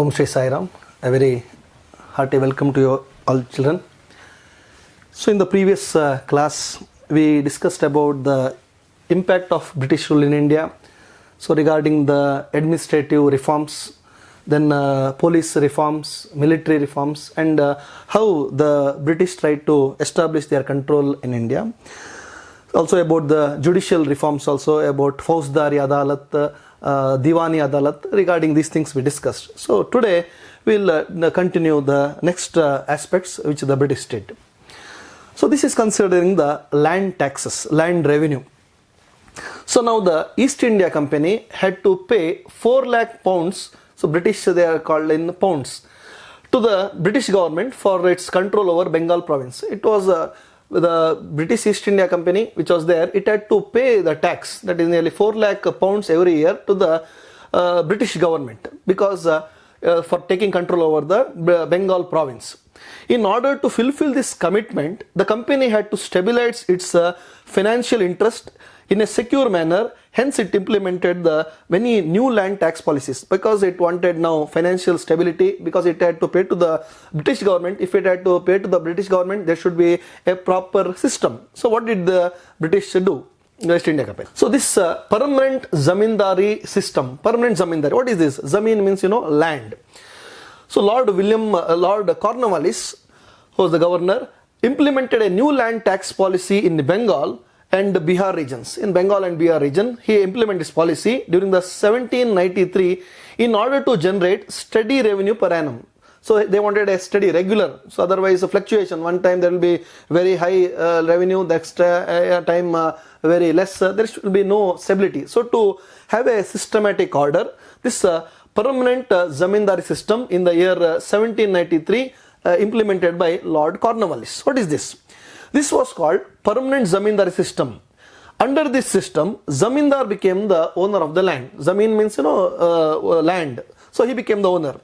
Om Shri Sai Ram. A very hearty welcome to you all children. So in the previous class we discussed about the impact of British rule in India. So regarding the administrative reforms, then police reforms, military reforms, and how the British tried to establish their control in India. Also about the judicial reforms, also about Fausdari Adalat, Diwani Adalat. Regarding these things we discussed. So today we'll continue the next aspects which the British did. So this is considering the land taxes, land revenue. So now the East India Company had to pay 4 lakh pounds, so British they are called in pounds, to the British government for its control over Bengal province. It was the British East India Company which was there, it had to pay the tax, that is nearly 4 lakh pounds every year to the British government because for taking control over the Bengal province. In order to fulfill this commitment, the company had to stabilize its financial interest in a secure manner. Hence it implemented the many new land tax policies because it wanted now financial stability, because it had to pay to the British government. If it had to pay to the British government, there should be a proper system. So what did the British do? The East India Company. So this permanent zamindari system, permanent zamindari, what is this? Zameen means land. So Lord Cornwallis, who was the governor, implemented a new land tax policy in Bengal and Bihar regions. In Bengal and Bihar region, he implemented this policy during the 1793 in order to generate steady revenue per annum. So they wanted a steady, regular. So otherwise a fluctuation. One time there will be very high revenue, next time very less. There should be no stability. So to have a systematic order, this permanent zamindari system in the year 1793 implemented by Lord Cornwallis. What is this? This was called permanent zamindari system. Under this system, zamindar became the owner of the land. Zameen means land. So he became the owner.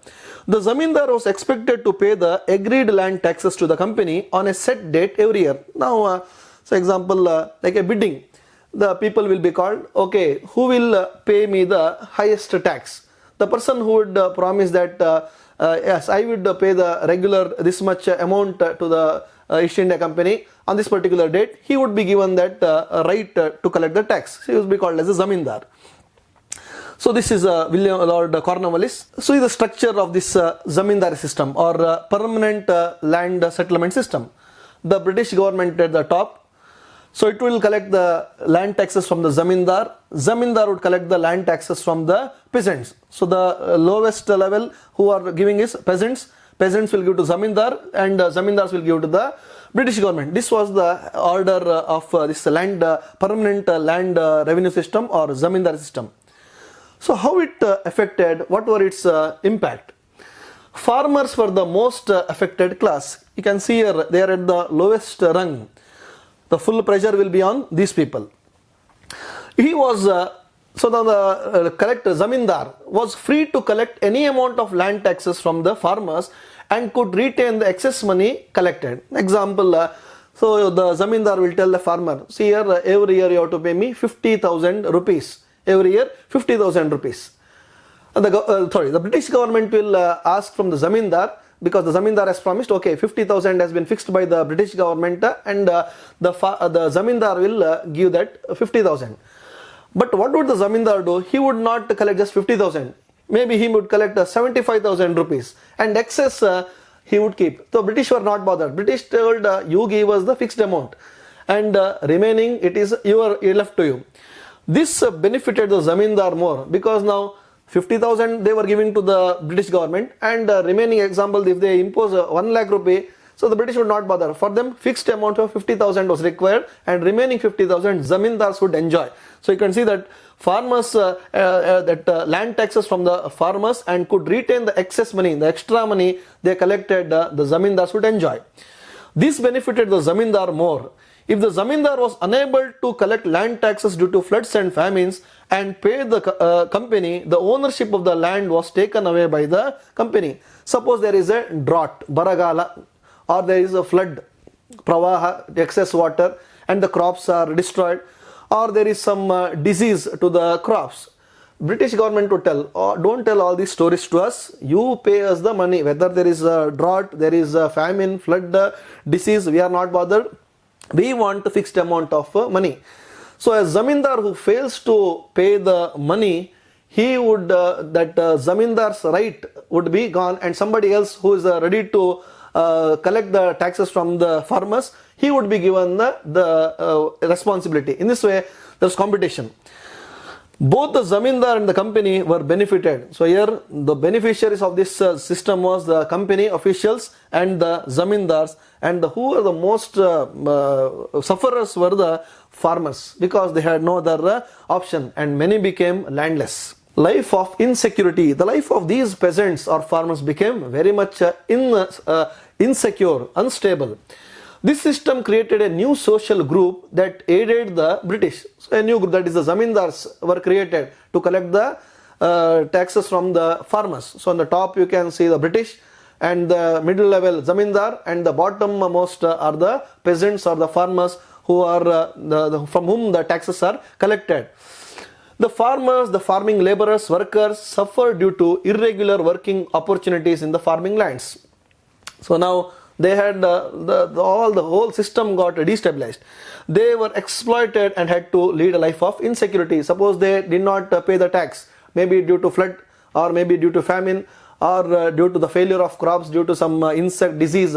The zamindar was expected to pay the agreed land taxes to the company on a set date every year. Now, so example, like a bidding, the people will be called, okay, who will pay me the highest tax? The person who would promise that, yes, I would pay the regular this much amount to the East India Company on this particular date, he would be given that right to collect the tax. He would be called as a zamindar. So this is Lord Cornwallis. So is the structure of this zamindari system or permanent land settlement system. The British government at the top. So it will collect the land taxes from the zamindar. Zamindar would collect the land taxes from the peasants. So the lowest level who are giving is peasants. Peasants will give to zamindar and zamindars will give to the British government. This was the order of this land permanent land revenue system or zamindari system. So how it affected, what were its impact? Farmers were the most affected class. You can see here they are at the lowest rung. The full pressure will be on these people. He was so the collector zamindar was free to collect any amount of land taxes from the farmers and could retain the excess money collected. Example, so the zamindar will tell the farmer, see here every year you have to pay me 50,000 rupees. Every year 50,000 rupees. The British government will ask from the zamindar, because the zamindar has promised, okay, 50,000 has been fixed by the British government and the zamindar will give that 50,000. But what would the zamindar do? He would not collect just 50,000. Maybe he would collect 75,000 rupees and excess he would keep. So British were not bothered. British told you give us the fixed amount and remaining it is left to you. This benefited the zamindar more because now 50,000 they were giving to the British government and remaining example if they impose 1 lakh rupee, so the British would not bother. For them fixed amount of 50,000 was required and remaining 50,000 zamindars would enjoy. So you can see that farmers land taxes from the farmers and could retain the excess money, the extra money they collected, the zamindars would enjoy. This benefited the zamindar more. If the zamindar was unable to collect land taxes due to floods and famines and pay the company, the ownership of the land was taken away by the company. Suppose there is a drought, baragala, or there is a flood, pravaha, excess water, and the crops are destroyed, or there is some disease to the crops. British government would tell, oh, don't tell all these stories to us, you pay us the money, whether there is a drought, there is a famine, flood, disease, we are not bothered, we want a fixed amount of money. So a zamindar who fails to pay the money, he would, zamindar's right would be gone, and somebody else who is ready to collect the taxes from the farmers, he would be given the responsibility. In this way, there's competition. Both the zamindar and the company were benefited. So here the beneficiaries of this system was the company officials and the zamindars, and who were the most sufferers were the farmers, because they had no other option, and many became landless. Life of insecurity. The life of these peasants or farmers became very much insecure, unstable. This system created a new social group that aided the British. So a new group, that is the zamindars, were created to collect the taxes from the farmers. So on the top you can see the British, and the middle level zamindar, and the bottom most are the peasants or the farmers who are from whom the taxes are collected. The farmers, the farming laborers, workers suffered due to irregular working opportunities in the farming lands. So now they had the whole system got destabilized. They were exploited and had to lead a life of insecurity. Suppose they did not pay the tax, maybe due to flood, or maybe due to famine, or due to the failure of crops, due to some insect disease.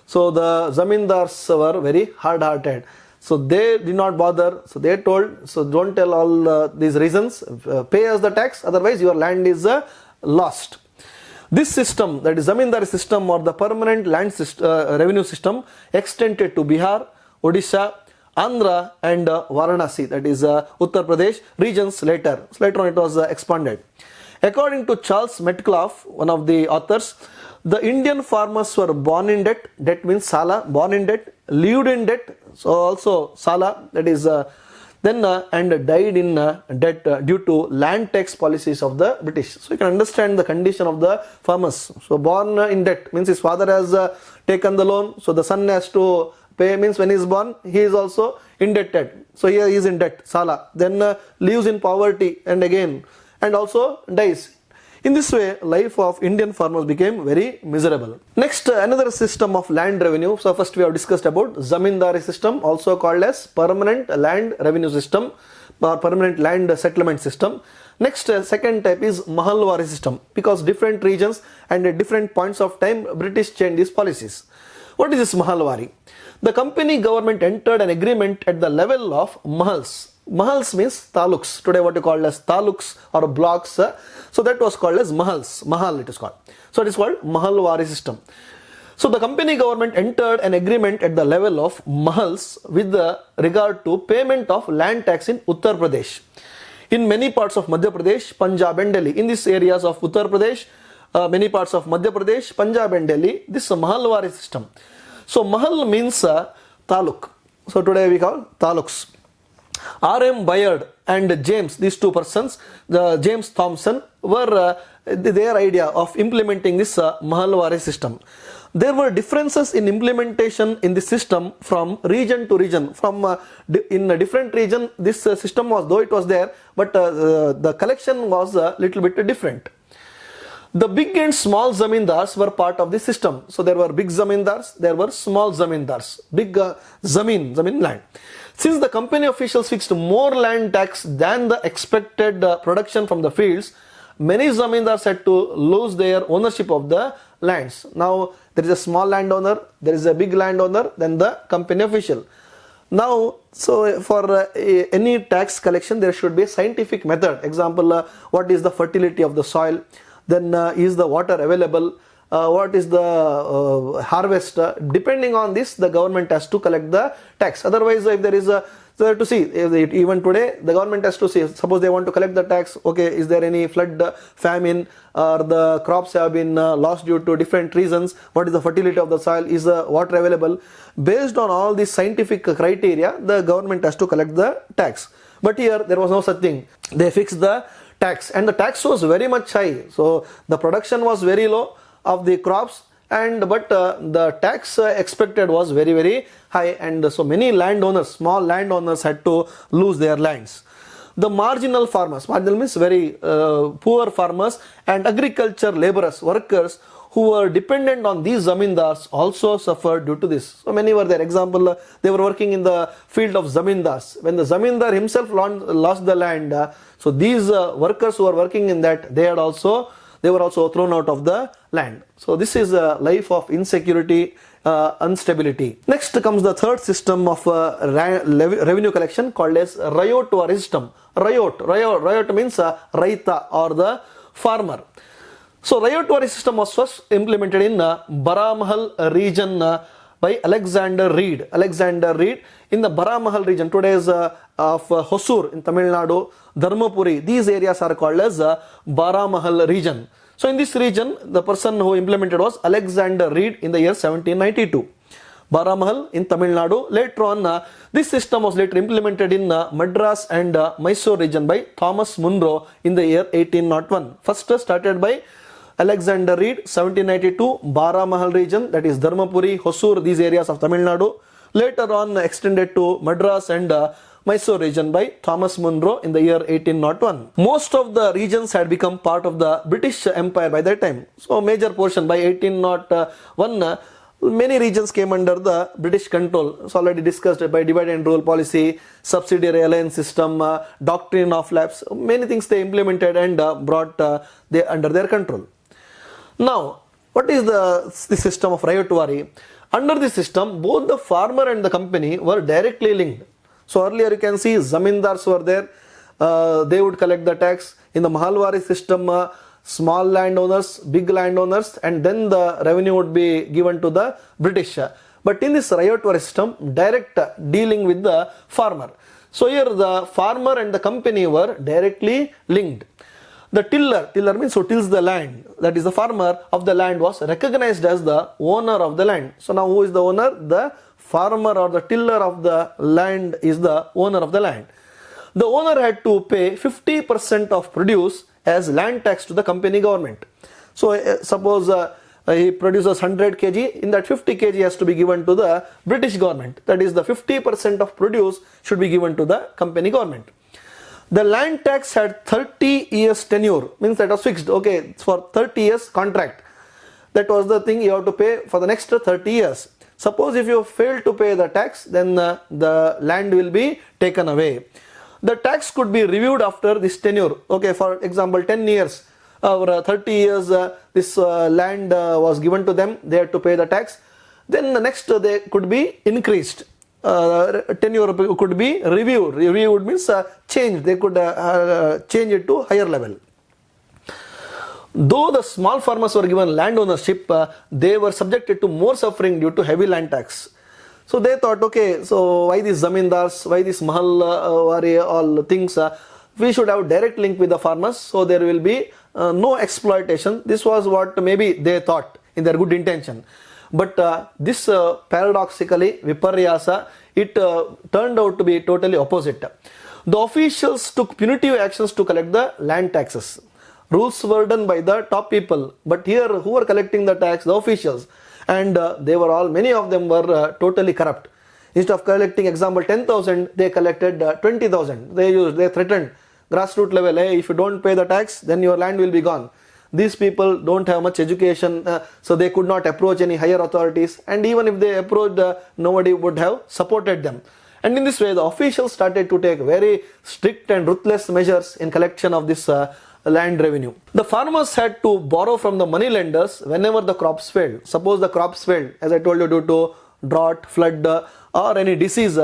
So the zamindars were very hard-hearted. So they did not bother. So they told, so don't tell all these reasons, pay us the tax, otherwise your land is lost. This system, that is zamindari system or the permanent land revenue system, extended to Bihar, Odisha, Andhra and Varanasi, that is Uttar Pradesh regions later. So later on it was expanded. According to Charles Metcalfe, one of the authors, the Indian farmers were born in debt, debt means sala, born in debt, lived in debt, so also sala, that is and died in debt due to land tax policies of the British. So you can understand the condition of the farmers. So born in debt means his father has taken the loan, so the son has to pay, means when he is born he is also indebted. So here he is in debt, sala, then lives in poverty and again, and also dies. In this way, life of Indian farmers became very miserable. Next, another system of land revenue. So first we have discussed about zamindari system, also called as permanent land revenue system or permanent land settlement system. Next, second type is Mahalowari system, because different regions and at different points of time British changed these policies. What is this Mahalowari? The company government entered an agreement at the level of mahals. Mahals means taluks. Today what you call as taluks or blocks. So that was called as mahals. Mahal it is called. So it is called Mahalowari system. So the company government entered an agreement at the level of mahals with regard to payment of land tax in Uttar Pradesh. In many parts of Madhya Pradesh, Punjab and Delhi. In these areas of Uttar Pradesh, many parts of Madhya Pradesh, Punjab and Delhi, this is a Mahalowari system. So Mahal means taluk. So today we call taluks. R.M. Bayard and James, these two persons, James Thompson, were their idea of implementing this Mahalowari system. There were differences in implementation in the system from region to region. In a different region, this system was, though it was there, but the collection was a little bit different. The big and small zamindars were part of the system. So there were big zamindars, there were small zamindars. Big zamin land. Since the company officials fixed more land tax than the expected production from the fields, many zamindars had to lose their ownership of the lands. Now there is a small landowner, there is a big landowner, then the company official. Now, so for any tax collection, there should be a scientific method. Example, what is the fertility of the soil? Then is the water available? What is the harvest? Depending on this, the government has to collect the tax. Otherwise, if there is a, so to see, even today, the government has to see, suppose they want to collect the tax, okay, is there any flood, famine, or the crops have been lost due to different reasons, what is the fertility of the soil, is the water available? Based on all these scientific criteria, the government has to collect the tax. But here, there was no such thing. They fixed the tax, and the tax was very much high. So the production was very low of the crops, but the tax expected was very, very high, and so many landowners, small landowners, had to lose their lands. the marginal farmers, marginal means very poor farmers and agriculture laborers, workers who were dependent on these zamindars also suffered due to this. So many were there. Example, they were working in the field of zamindars. When the zamindar himself lost the land, so these workers who were working in that, they were also thrown out of the land. So this is a life of insecurity, instability. Next comes the third system of revenue collection called as Ryotori System. Ryot means Raita or the farmer. So Ryotori System was first implemented in Baramahal region by Alexander Reed. In the Baramahal region, today is of Hosur in Tamil Nadu, Dharmapuri, these areas are called as Baramahal region. So in this region, the person who implemented was Alexander Reed in the year 1792. Baramahal in Tamil Nadu. Later on, this system was later implemented in Madras and Mysore region by Thomas Munro in the year 1801. First started by Alexander Reed, 1792, Baramahal region, that is Dharmapuri, Hosur, these areas of Tamil Nadu. Later on extended to Madras and Mysore region by Thomas Munro in the year 1801. Most of the regions had become part of the British Empire by that time. So major portion by 1801, many regions came under the British control. It's already discussed by divide and rule policy, subsidiary alliance system, doctrine of lapse. Many things they implemented and brought under their control. Now, what is the system of Ryotori? Under this system, both the farmer and the company were directly linked. So earlier you can see zamindars were there. They would collect the tax. In the Mahalowari system, small landowners, big landowners, and then the revenue would be given to the British. But in this Ryotori system, direct dealing with the farmer. So here the farmer and the company were directly linked. The tiller means who tills the land, that is the farmer of the land, was recognized as the owner of the land. So now who is the owner? The farmer or the tiller of the land is the owner of the land. The owner had to pay 50% of produce as land tax to the company government. So suppose he produces 100 kg, in that 50 kg has to be given to the British government. That is the 50% of produce should be given to the company government. The land tax had 30 years tenure, means that was fixed. Okay, for 30 years contract. That was the thing you have to pay for the next 30 years. Suppose if you fail to pay the tax, then the land will be taken away. The tax could be reviewed after this tenure. Okay, for example, 10 years or 30 years, this land was given to them. They had to pay the tax. Then the next they could be increased. Tenure could be reviewed. Reviewed means changed. They could change it to higher level. Though the small farmers were given land ownership, they were subjected to more suffering due to heavy land tax. So they thought, okay, so why these zamindars, why this Mahalowari, all things, we should have direct link with the farmers, so there will be no exploitation. This was what maybe they thought in their good intention. But this paradoxically, viparyasa, it turned out to be totally opposite. The officials took punitive actions to collect the land taxes. Rules were done by the top people, but here who were collecting the tax? The officials. And they were all, many of them were totally corrupt. Instead of collecting, example, 10,000, they collected 20,000. They threatened grassroots level, hey, if you don't pay the tax, then your land will be gone. These people don't have much education, so they could not approach any higher authorities, and even if they approached, nobody would have supported them. And in this way, the officials started to take very strict and ruthless measures in collection of this land revenue. The farmers had to borrow from the money lenders whenever the crops failed. Suppose the crops failed, as I told you, due to drought, flood, or any disease.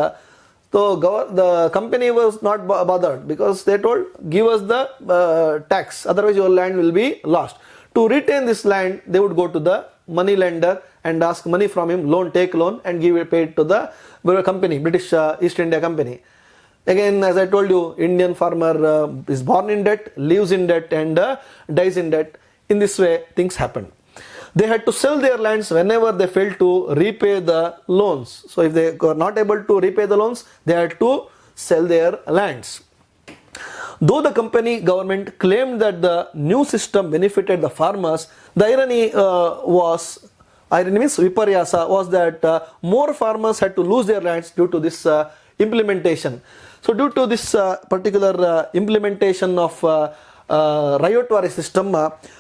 So the company was not bothered, because they told, give us the tax, otherwise your land will be lost. To retain this land, they would go to the money lender and ask money from him, take loan and give it paid to the company, British East India Company. Again, as I told you, Indian farmer is born in debt, lives in debt, and dies in debt. In this way, things happen. They had to sell their lands whenever they failed to repay the loans. So if they were not able to repay the loans, they had to sell their lands. Though the company government claimed that the new system benefited the farmers, the irony means viparyasa, was that more farmers had to lose their lands due to this implementation. So due to this particular implementation of Ryotori system,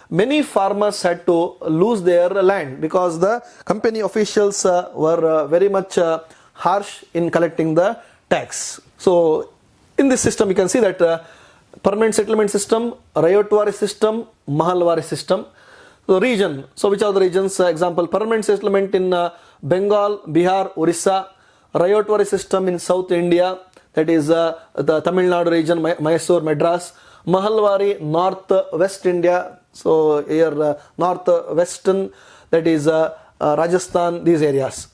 many farmers had to lose their land because the company officials were very much harsh in collecting the tax. So in this system you can see that permanent settlement system, Ryotori system, Mahalowari system. The region, so which are the regions? Example, permanent settlement in Bengal, Bihar, Orissa, Ryotori system in South India, that is the Tamil Nadu region, Mysore, Madras, Mahalowari, North West India, so here North Western, that is Rajasthan, these areas.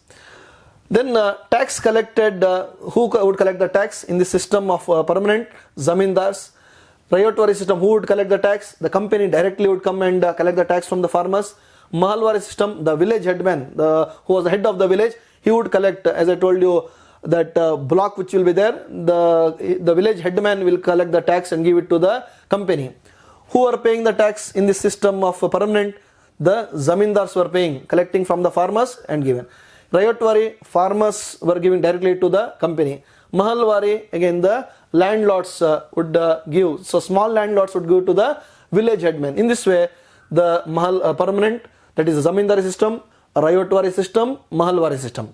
Then tax collected, who would collect the tax in the system of permanent? Zamindars. Ryotori system, who would collect the tax? The company directly would come and collect the tax from the farmers. Mahalowari system, the village headman, who was the head of the village, he would collect, as I told you, that block which will be there, the village headman will collect the tax and give it to the company. Who are paying the tax in this system of permanent? The zamindars were paying, collecting from the farmers and given. Ryotori, farmers were giving directly to the company. Mahalowari, again the landlords would give. So small landlords would give to the village headman. In this way, the permanent, that is the zamindari system, Ryotori system, Mahalowari system.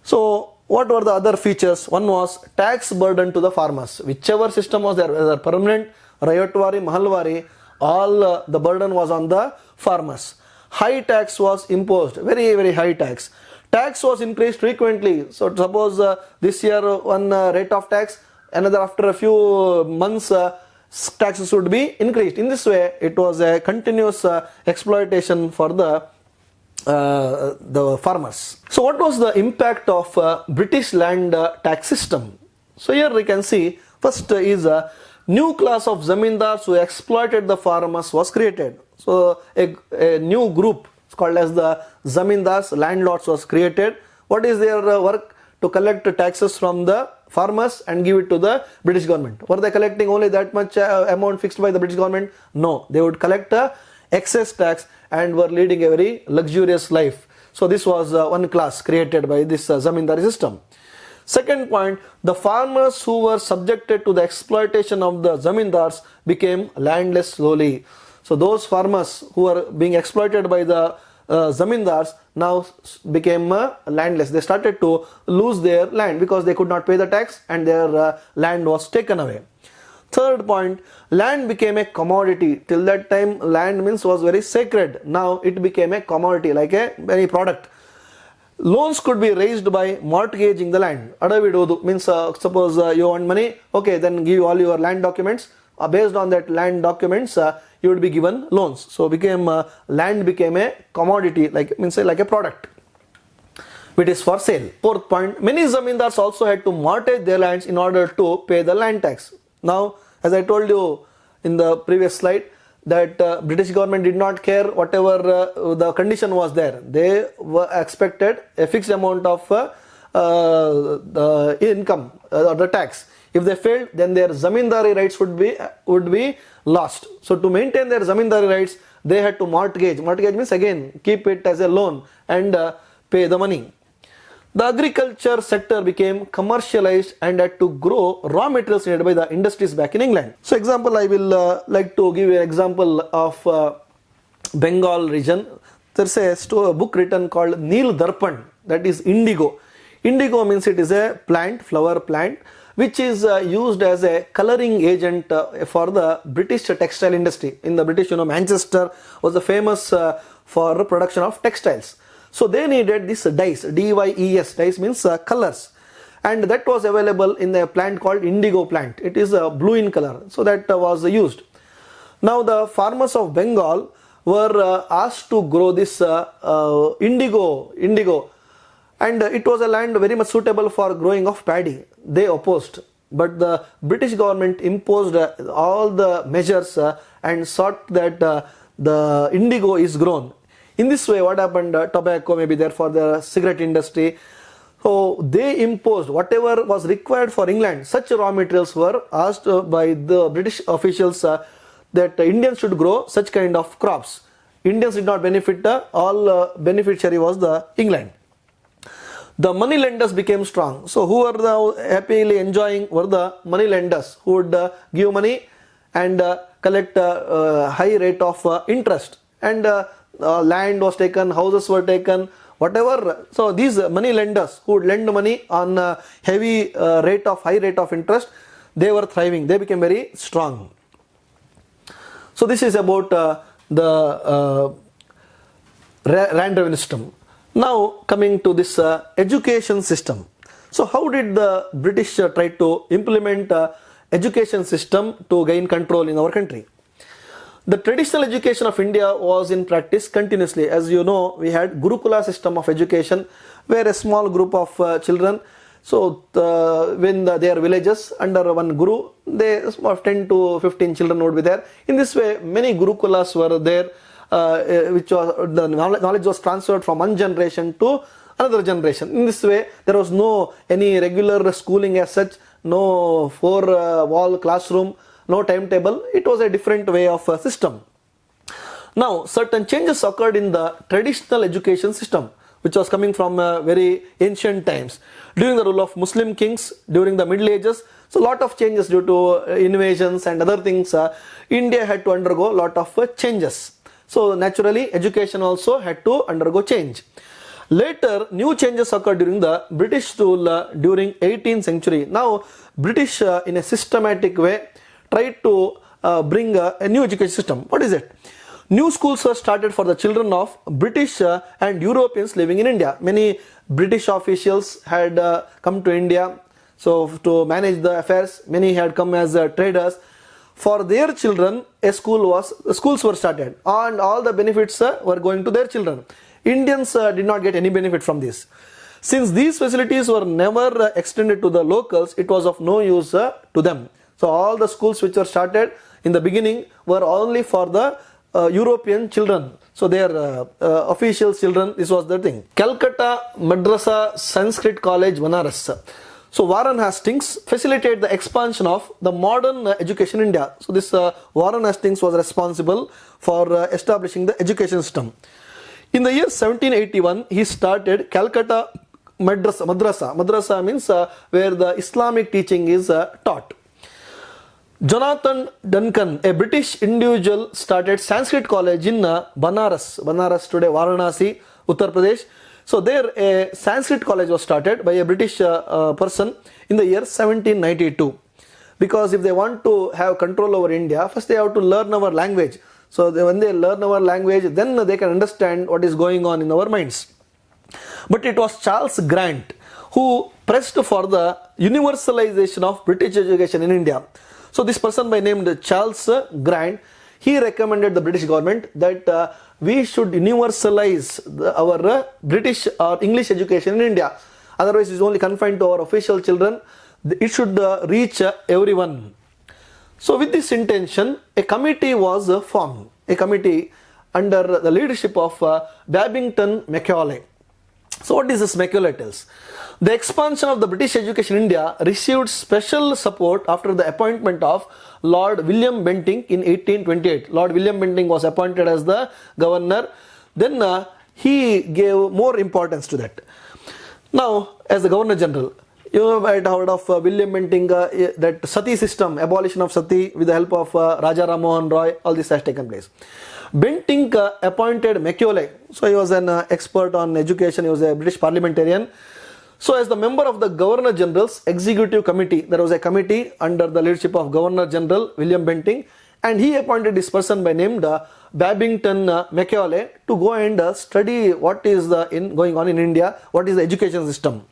So what were the other features? One was tax burden to the farmers. Whichever system was there, whether permanent, Ryotori, Mahalowari, all the burden was on the farmers. High tax was imposed, very, very high tax. Tax was increased frequently. So suppose this year one rate of tax, another after a few months taxes would be increased. In this way, it was a continuous exploitation for the farmers. So what was the impact of British land tax system? So here we can see, first is a new class of zamindars who exploited the farmers was created. So a new group called as the zamindars, landlords, was created. What is their work? To collect taxes from the farmers and give it to the British government. Were they collecting only that much amount fixed by the British government? No, they would collect excess tax and were leading a very luxurious life. So this was one class created by this zamindari system. Second point, the farmers who were subjected to the exploitation of the zamindars became landless slowly. So those farmers who were being exploited by the zamindars now became landless. They started to lose their land because they could not pay the tax and their land was taken away. Third point, land became a commodity. Till that time, land was very sacred. Now it became a commodity, like any product. Loans could be raised by mortgaging the land. Adavidodu means suppose you want money, okay, then give all your land documents. Based on that land documents, you would be given loans. So land became a commodity, like a product, which is for sale. Fourth point, many zamindars also had to mortgage their lands in order to pay the land tax. Now, as I told you in the previous slide, that British government did not care whatever the condition was there. They were expected a fixed amount of the income or the tax. If they failed, then their zamindari rights would be lost. So to maintain their zamindari rights, they had to mortgage. Mortgage means again keep it as a loan and pay the money. The agriculture sector became commercialized and had to grow raw materials needed by the industries back in England. So example, I will like to give you an example of Bengal region. There's a book written called Neel Darpan, that is indigo. Indigo means it is a plant, flower plant, which is used as a coloring agent for the British textile industry. In the British, Manchester was famous for production of textiles. So they needed this dyes, D-Y-E-S, dyes means colors, and that was available in a plant called indigo plant. It is blue in color, so that was used. Now the farmers of Bengal were asked to grow this indigo, and it was a land very much suitable for growing of paddy. They opposed, but the British government imposed all the measures and sought that the indigo is grown. In this way, what happened? Tobacco may be there for the cigarette industry. So they imposed whatever was required for England. Such raw materials were asked by the British officials that Indians should grow such kind of crops. Indians did not benefit. All beneficiary was the England. the money lenders became strong. So who were the happily enjoying were the money lenders who would give money and collect high rate of interest, and land was taken, houses were taken, whatever. So these money lenders who would lend money on heavy high rate of interest, they were thriving, they became very strong. So this is about the land revenue system. Now coming to this education system. So how did the British try to implement education system to gain control in our country? The traditional education of India was in practice continuously. As you know, we had Gurukula system of education, where a small group of children, so when they are villages under one guru, they 10 to 15 children would be there. In this way, many Gurukulas were there, which was the knowledge was transferred from one generation to another generation. In this way, there was no any regular schooling as such, no four-wall classroom, no timetable. It was a different way of system. Now, certain changes occurred in the traditional education system, which was coming from very ancient times. During the rule of Muslim kings, during the Middle Ages, so a lot of changes due to invasions and other things, India had to undergo a lot of changes. So naturally, education also had to undergo change. Later, new changes occurred during the British rule during 18th century. Now, British in a systematic way tried to bring a new education system. What is it? New schools were started for the children of British and Europeans living in India. Many British officials had come to India, so to manage the affairs. Many had come as traders. For their children, schools were started, and all the benefits were going to their children. Indians did not get any benefit from this. Since these facilities were never extended to the locals, it was of no use to them. So all the schools which were started in the beginning were only for the European children. So their official children, this was the thing. Calcutta Madrasa Sanskrit College, Banaras. So Warren Hastings facilitated the expansion of the modern education in India. So this Warren Hastings was responsible for establishing the education system. In the year 1781, he started Calcutta Madrasa. Madrasa means where the Islamic teaching is taught. Jonathan Duncan, a British individual, started Sanskrit College in Banaras. Banaras today, Varanasi, Uttar Pradesh. So there a Sanskrit college was started by a British person in the year 1792. Because if they want to have control over India, first they have to learn our language. So when they learn our language, then they can understand what is going on in our minds. But it was Charles Grant who pressed for the universalization of British education in India. So this person by name Charles Grant, he recommended the British government that we should universalize our British or English education in India. Otherwise it is only confined to our official children. It should reach everyone. So with this intention, a committee was formed. A committee under the leadership of Babington Macaulay. So what is this Macaulay tells? The expansion of the British education in India received special support after the appointment of Lord William Bentinck in 1828. Lord William Bentinck was appointed as the governor. Then he gave more importance to that. Now, as the Governor General, you might have heard of William Bentinck, that Sati system, abolition of Sati with the help of Raja Ram Mohan Roy, all this has taken place. Bentinck appointed Macaulay. So he was an expert on education, he was a British parliamentarian. So as the member of the Governor General's Executive Committee, there was a committee under the leadership of Governor General William Bentinck, and he appointed this person by name Babington Macaulay to go and study what is going on in India, what is the education system.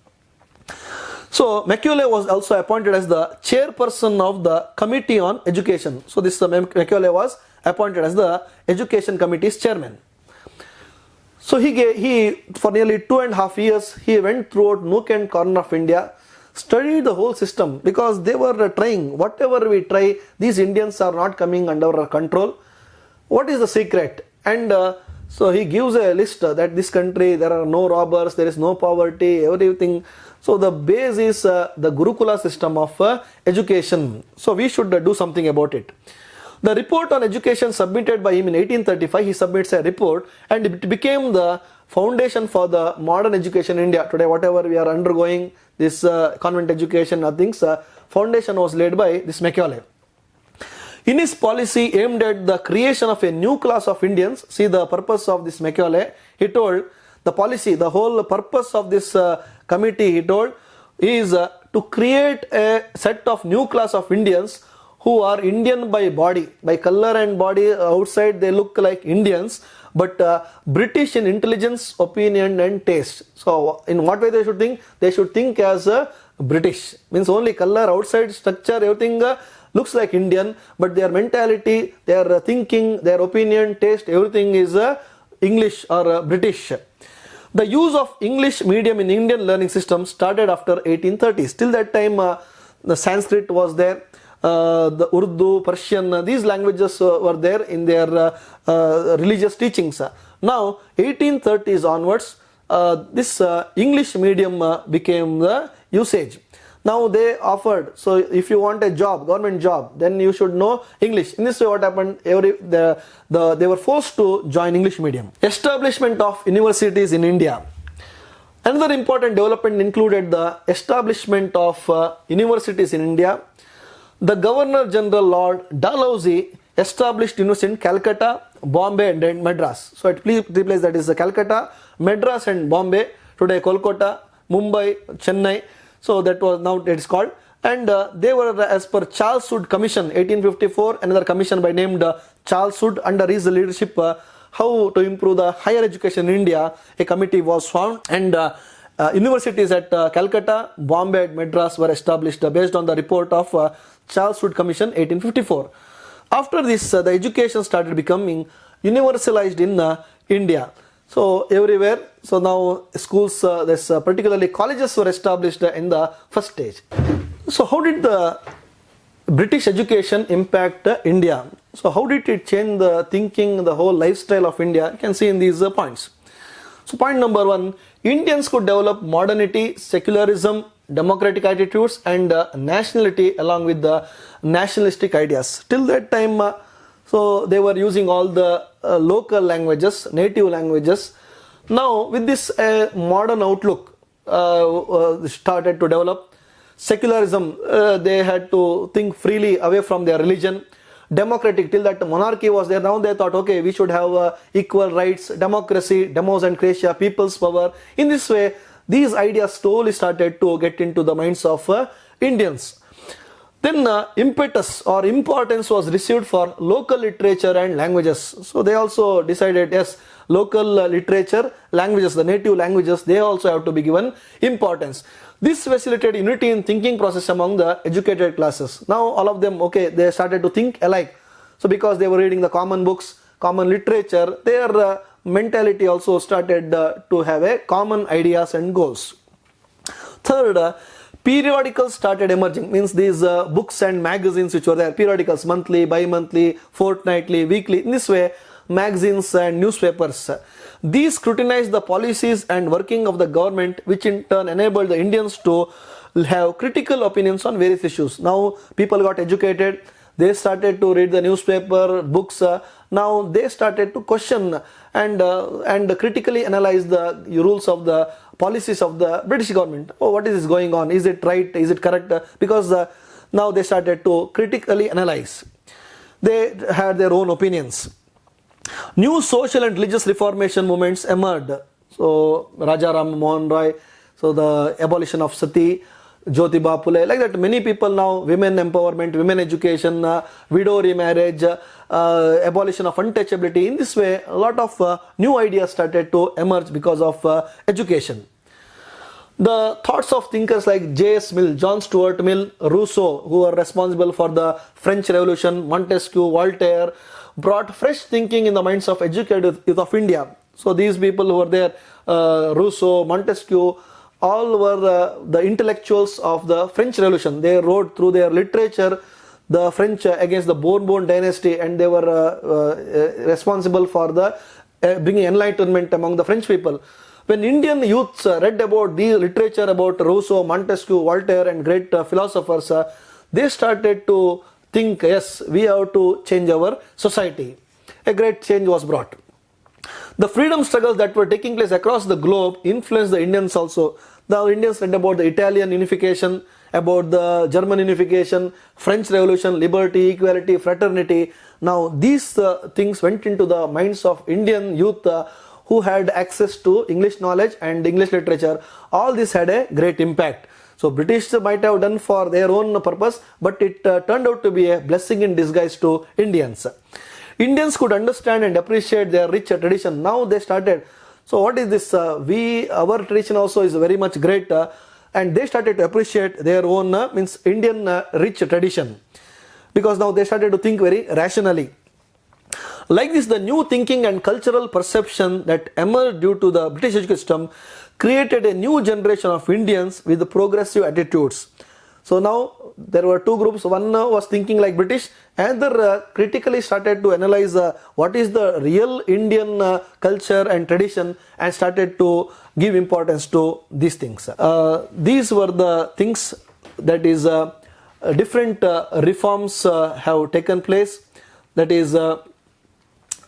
So Macaulay was also appointed as the chairperson of the Committee on Education. So this Macaulay was appointed as the Education Committee's chairman. So he for nearly 2.5 years, he went throughout nook and corner of India, studied the whole system, because they were trying, whatever we try, these Indians are not coming under our control. What is the secret? And so he gives a list that this country, there are no robbers, there is no poverty, everything. So the base is the Gurukula system of education. So we should do something about it. The report on education submitted by him in 1835, he submits a report and it became the foundation for the modern education in India. Today, whatever we are undergoing, this convent education, things, foundation was laid by this Macaulay. In his policy aimed at the creation of a new class of Indians, see the purpose of this Macaulay, he told the policy, the whole purpose of this committee, he told, is to create a set of new class of Indians who are Indian by body, by color and body. Outside they look like Indians, but British in intelligence, opinion and taste. So in what way they should think? They should think as British, means only color, outside structure, everything looks like Indian, but their mentality, their thinking, their opinion, taste, everything is English or British. The use of English medium in Indian learning system started after 1830s. Till that time, the Sanskrit was there, the Urdu, Persian, these languages were there in their religious teachings. Now, 1830s onwards, this English medium became the usage. Now they offered, so if you want a job, government job, then you should know English. In this way, what happened? They were forced to join English medium. Establishment of universities in India. Another important development included the establishment of universities in India. The Governor General Lord Dalhousie established university in Calcutta, Bombay and then Madras. So at three places, that is Calcutta, Madras and Bombay. Today Kolkata, Mumbai, Chennai. So that was now it is called, and they were as per Charles Wood Commission 1854, another commission by named Charles Wood. Under his leadership, how to improve the higher education in India, a committee was formed, and universities at Calcutta, Bombay and Madras were established based on the report of Charles Wood Commission 1854. After this, the education started becoming universalized in India. So everywhere, so now schools, particularly colleges were established in the first stage. So how did the British education impact India? So how did it change the thinking, the whole lifestyle of India? You can see in these points. So point number one, Indians could develop modernity, secularism, democratic attitudes and nationality along with the nationalistic ideas. Till that time, so they were using all the local languages, native languages. Now with this modern outlook started to develop. Secularism, they had to think freely away from their religion. Democratic, till that monarchy was there, now they thought, okay, we should have equal rights, democracy, demos and cretia, people's power. In this way, these ideas slowly started to get into the minds of Indians. Then impetus or importance was received for local literature and languages. So they also decided, yes, local literature, languages, the native languages, they also have to be given importance. This facilitated unity in thinking process among the educated classes. Now all of them, okay, they started to think alike. So because they were reading the common books, common literature, their mentality also started to have a common ideas and goals. Third, periodicals started emerging, means these books and magazines which were there, periodicals, monthly, bi-monthly, fortnightly, weekly, in this way, magazines and newspapers. These scrutinized the policies and working of the government, which in turn enabled the Indians to have critical opinions on various issues. Now people got educated, they started to read the newspaper, books, now they started to question and critically analyze the rules of the policies of the British government. Oh, what is this going on? Is it right? Is it correct? Because now they started to critically analyze. They had their own opinions. New social and religious reformation movements emerged. So Raja Ram Mohan Roy, so the abolition of Sati, Jyotiba Phule, like that many people now, women empowerment, women education, widow remarriage, abolition of untouchability. In this way, a lot of new ideas started to emerge because of education. The thoughts of thinkers like J.S. Mill, John Stuart Mill, Rousseau, who were responsible for the French Revolution, Montesquieu, Voltaire, brought fresh thinking in the minds of educated youth of India. So these people who were there, Rousseau, Montesquieu, all were the intellectuals of the French Revolution. They wrote through their literature the French against the Bourbon dynasty, and they were responsible for the bringing enlightenment among the French people. When Indian youths read about the literature about Rousseau, Montesquieu, Voltaire and great philosophers, they started to think, yes, we have to change our society. A great change was brought. The freedom struggles that were taking place across the globe influenced the Indians also. The Indians read about the Italian unification, about the German unification, French Revolution, liberty, equality, fraternity. Now these things went into the minds of Indian youth who had access to English knowledge and English literature. All this had a great impact. So British might have done for their own purpose, but it turned out to be a blessing in disguise to Indians. Indians could understand and appreciate their rich tradition. Now they started. So what is this? Our tradition also is very much great, and they started to appreciate their own Indian rich tradition, because now they started to think very rationally. Like this, the new thinking and cultural perception that emerged due to the British education system created a new generation of Indians with progressive attitudes. So now there were two groups. One was thinking like British, another critically started to analyze what is the real Indian culture and tradition, and started to give importance to these things. These were the things that is different reforms have taken place. That is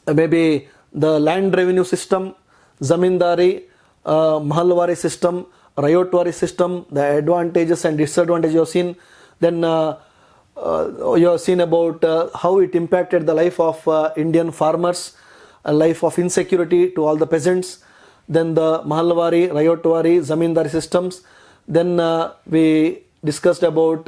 maybe the land revenue system, zamindari, Mahalowari system, Ryotori system, the advantages and disadvantages you have seen. Then you have seen about how it impacted the life of Indian farmers, a life of insecurity to all the peasants. Then the Mahalowari, Ryotori, zamindari systems. Then we discussed about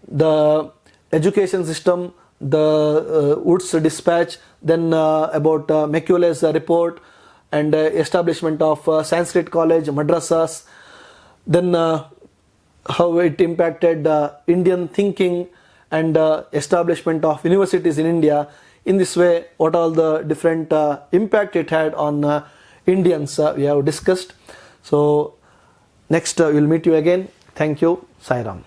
the education system, the Wood's dispatch, then about Macaulay's report, and establishment of Sanskrit college, madrasas, then how it impacted Indian thinking and establishment of universities in India. In this way, what all the different impact it had on Indians we have discussed. So next we'll meet you again. Thank you. Sai Ram.